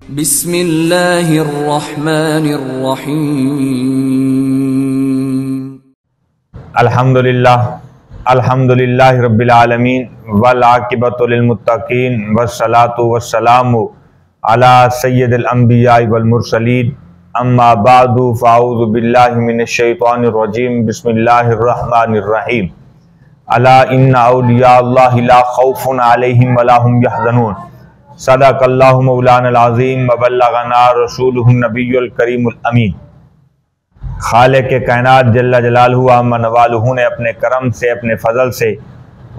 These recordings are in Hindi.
बिस्मिल्लाहिर्रहमानिर्रहीम। अल्हम्दुलिल्लाहि रब्बिल आलमीन वल आकिबतु लिल मुत्तकीन वस्सलातु वस्सलामु अला सय्यिदिल अंबिया वल मुरसलीन अम्मा बादु फ़अऊज़ु बिल्लाहि मिनश शैतानिर रजीम बिस्मिल्लाहिर्रहमानिर रहीम। अला इन्ना औलिया अल्लाहि ला खौफुन अलैहिम वला हुम यहज़नून। सदक़ल्लाहु मौलानल अज़ीम व बल्लगना रसूलुहुन नबियुल करीमुल अमीन। खालिक़ कायनात जल्ला जलालहु व अम्मा नवालुहु ने अपने करम से, अपने फजल से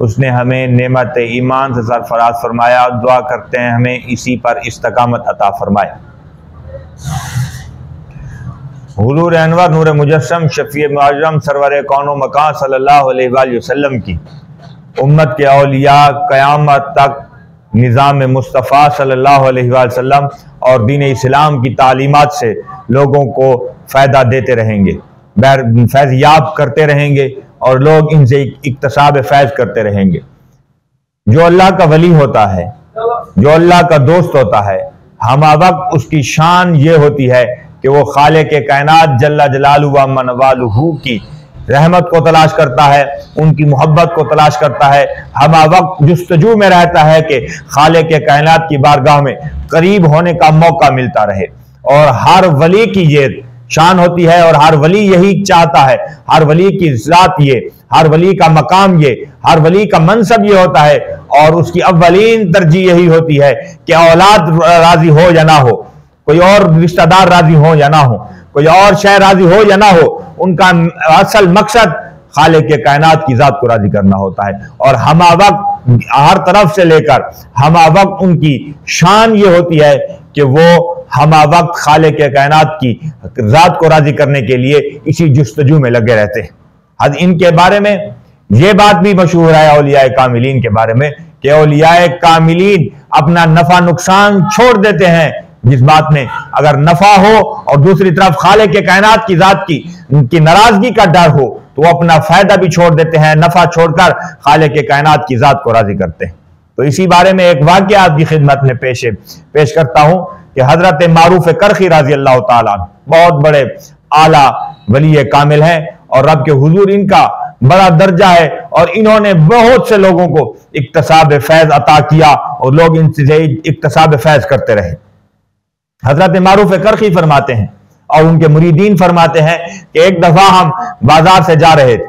उसने हमें नेमत ईमान से सरफराज फरमाया। दुआ करते हैं हमें इसी पर इस्तकामत अता फरमाए। हुज़ूर अनवर नूर मुजस्सम शफ़ी मुअज़्ज़म सरवर कौनो मकान सल्लल्लाहु अलैहि वसल्लम की उम्मत के औलिया क़यामत तक निज़ाम मुस्तफ़ा सल्लल्लाहु अलैहि वसल्लम और दीन इस्लाम की तालीमात से लोगों को फ़ायदा देते रहेंगे, फैज़ याब करते रहेंगे और लोग इनसे इक्तसाब फैज़ करते रहेंगे। जो अल्लाह का वली होता है, जो अल्लाह का दोस्त होता है, हम वक्त उसकी शान ये होती है कि वो खालिक़ कायनात जल्ला जलालहु व अम्मा नवालुहु की रहमत को तलाश करता है, उनकी मोहब्बत को तलाश करता है। हम वक्त जुस्तजू में रहता है कि खालिक़ कायनात की बारगाह में करीब होने का मौका मिलता रहे। और हर वली की ये शान होती है और हर वली यही चाहता है, हर वली की ज़ात ये, हर वली का मकाम ये, हर वली का मनसब ये होता है और उसकी अव्वलीन तरजीह यही होती है कि औलाद राजी हो या ना हो, कोई और रिश्तेदार राजी हो या ना हो, कोई और शय राजी हो या ना हो, उनका असल मकसद खालिक़ कायनात की ज़ात को राजी करना होता है। और हम वक्त हर तरफ से लेकर हम वक्त उनकी शान ये होती है कि वो हम वक्त खालिक़ कायनात की ज़ात को राजी करने के लिए इसी जुस्तजू में लगे रहते हैं। इनके बारे में ये बात भी मशहूर है औलियाए कामिलीन के बारे में कि औलियाए कामिलीन अपना नफा नुकसान छोड़ देते हैं। जिस बात में अगर नफा हो और दूसरी तरफ खालिक़ कायनात की ज़ात की नाराजगी का डर हो तो वो अपना फायदा भी छोड़ देते हैं, नफा छोड़कर खालिक़ कायनात की ज़ात को राजी करते हैं। तो इसी बारे में एक वाक़या आपकी खिदमत में पेश करता हूं कि हजरत मारूफ करखी रज़ी अल्लाह ताला बहुत बड़े आला वली कामिल हैं और रब के हुजूर इनका बड़ा दर्जा है और इन्होंने बहुत से लोगों को इक्तसाब फैज़ अता किया और लोग इनसे इक्तसाब फैज़ करते रहे। हजरत मारूफ करखी फरमाते हैं और उनके मुरीदीन फरमाते हैं कि एक दफा हम बाजार से जा रहे थे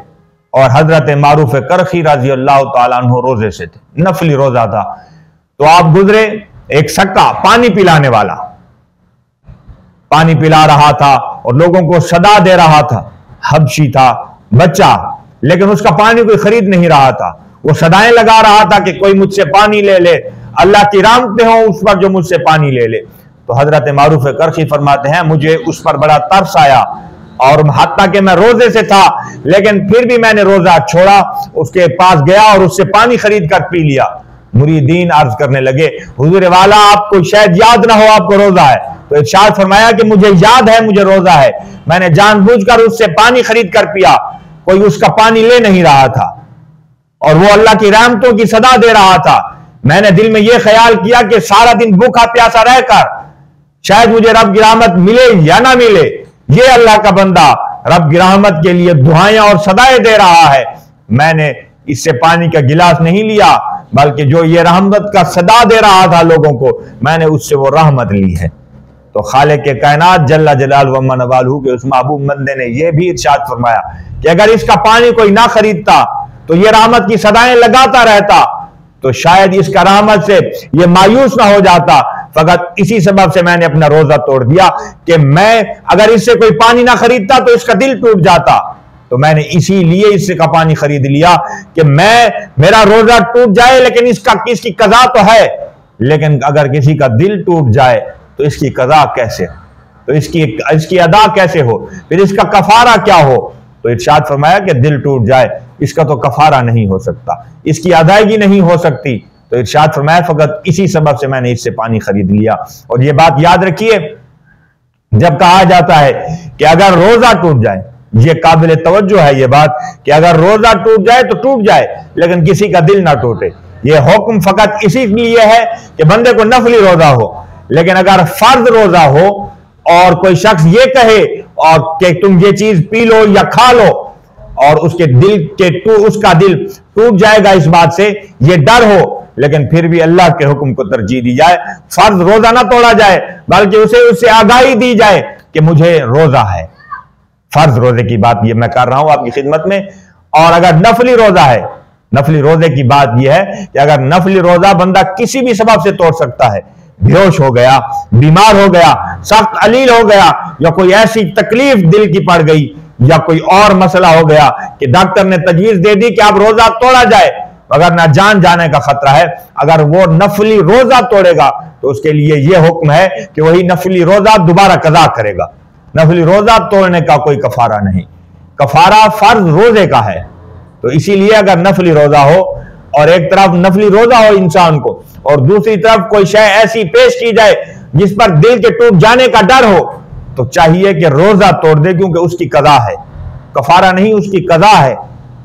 और हजरत मारूफ करखी रज़ी अल्लाह ताला अन्हु रोजे से थे, नफली रोजा था। तो आप गुजरे, एक सक्का पानी पिलाने वाला पानी पिला रहा था और लोगों को सदा दे रहा था। हबशी था, बच्चा, लेकिन उसका पानी कोई खरीद नहीं रहा था। वो सदाएं लगा रहा था कि कोई मुझसे पानी ले ले, अल्लाह की रहमतें हो उस पर जो मुझसे पानी ले ले। तो हजरत मारूफ करखी फरमाते हैं मुझे उस पर बड़ा तरस आया और हत्ता कि मैं रोजे से था लेकिन फिर भी मैंने रोजा छोड़ा, उसके पास गया और उससे पानी खरीद कर पी लिया। मुरीदीन अर्ज करने लगे हुजूर वाला आपको शायद याद ना हो आपको रोजा है। तो इरशाद फरमाया कि मुझे याद है, मुझे रोजा है, मैंने जानबूझकर उससे पानी खरीद कर पिया। कोई उसका पानी ले नहीं रहा था और वो अल्लाह की रहमतों की सदा दे रहा था। मैंने दिल में यह ख्याल किया कि सारा दिन भूखा प्यासा रहकर शायद मुझे रब की रहमत मिले या ना मिले। ये अल्लाह का बंदा रब की रहमत के लिए दुआएं और सदाएं दे रहा है। मैंने इससे पानी का गिलास नहीं लिया बल्कि जो ये रहमत का सदा दे रहा था लोगों को, मैंने उससे वो रहमत ली है। तो खालिक़ कायनात जल्ला जलालहु व अम्मा नवालुहु के उस महबूब बंदे ने यह भी इरशाद फरमाया कि अगर इसका पानी कोई ना खरीदता तो ये रहमत की सदाएं लगाता रहता तो शायद इसका रहमत से ये मायूस ना हो जाता। फकत इसी सबब से मैंने अपना रोजा तोड़ दिया कि मैं अगर इससे कोई पानी ना खरीदता तो इसका दिल टूट जाता। तो मैंने इसीलिए इससे का पानी खरीद लिया कि मेरा रोजा टूट जाए लेकिन इसकी कज़ा तो है, लेकिन अगर किसी का दिल टूट जाए तो इसकी कज़ा कैसे, तो इसकी अदा कैसे हो, फिर इसका कफारा क्या हो। तो इरशाद फरमाया कि दिल टूट जाए इसका तो कफारा नहीं हो सकता, इसकी अदायगी नहीं हो सकती। तो इरशाद फरमाया फकत इसी सबब से मैंने इससे पानी खरीद लिया। और ये बात याद रखिए, जब कहा जाता है कि अगर रोजा टूट जाए, ये काबिल तवज्जो है ये बात कि अगर रोजा टूट जाए तो टूट जाए लेकिन किसी का दिल ना टूटे। ये हुक्म फकत इसी लिए है कि बंदे को नफली रोजा हो, लेकिन अगर फर्ज रोजा हो और कोई शख्स ये कहे और कि तुम ये चीज पी लो या खा लो और उसका दिल टूट जाएगा इस बात से, ये डर हो, लेकिन फिर भी अल्लाह के हुक्म को तरजीह दी जाए, फर्ज रोजा ना तोड़ा जाए, बल्कि उससे आगाही दी जाए कि मुझे रोजा है। फर्ज रोजे की बात ये मैं कर रहा हूं आपकी खिदमत में। और अगर नफली रोजा है, नफली रोजे की बात यह है कि अगर नफली रोजा बंदा किसी भी सबब से तोड़ सकता है, बेहोश हो गया, बीमार हो गया, सख्त अलील हो गया, या कोई ऐसी तकलीफ दिल की पड़ गई, या कोई और मसला हो गया कि डॉक्टर ने तजवीज दे दी कि अब रोजा तोड़ा जाए, अगर ना जान जाने का खतरा है, अगर वो नफली रोजा तोड़ेगा तो उसके लिए यह हुक्म है कि वही नफली रोजा दोबारा कज़ा करेगा। नफली रोजा तोड़ने का कोई कफारा नहीं, कफारा फर्ज रोजे का है। तो इसीलिए अगर नफली रोजा हो और एक तरफ नफली रोजा हो इंसान को और दूसरी तरफ कोई शय ऐसी पेश की जाए जिस पर दिल के टूट जाने का डर हो, तो चाहिए कि रोजा तोड़ दे, क्योंकि उसकी कज़ा है, कफारा नहीं, उसकी कज़ा है।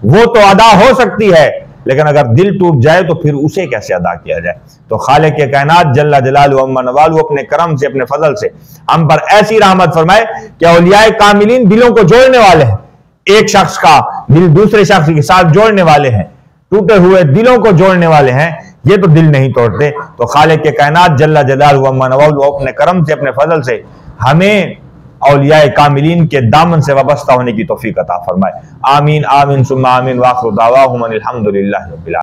वो तो अदा हो सकती है, लेकिन अगर दिल टूट जाए तो फिर उसे कैसे अदा किया जाए। तो खालिक के कायनात जल्ला जलालहू अम्मा नवालहू अपने करम से, अपने फजल से हम पर ऐसी रहमत फरमाए कि औलियाए कामिलीन दिलों को जोड़ने वाले हैं। एक शख्स का दिल दूसरे शख्स के साथ जोड़ने वाले हैं, टूटे हुए दिलों को जोड़ने वाले हैं, ये तो दिल नहीं तोड़ते। तो खालिक के कायनात जल्ला जलालहू अम्मा नवालहू अपने करम से, अपने फजल से हमें औलियाए कामिलीन के दामन से वाबस्ता होने की तौफीक अता फरमाए। आमीन आमीन सुम्मा आमीन। वाखिरु दावाहुम अनिल हम्दुलिल्लाहि रब्बिल आलमीन।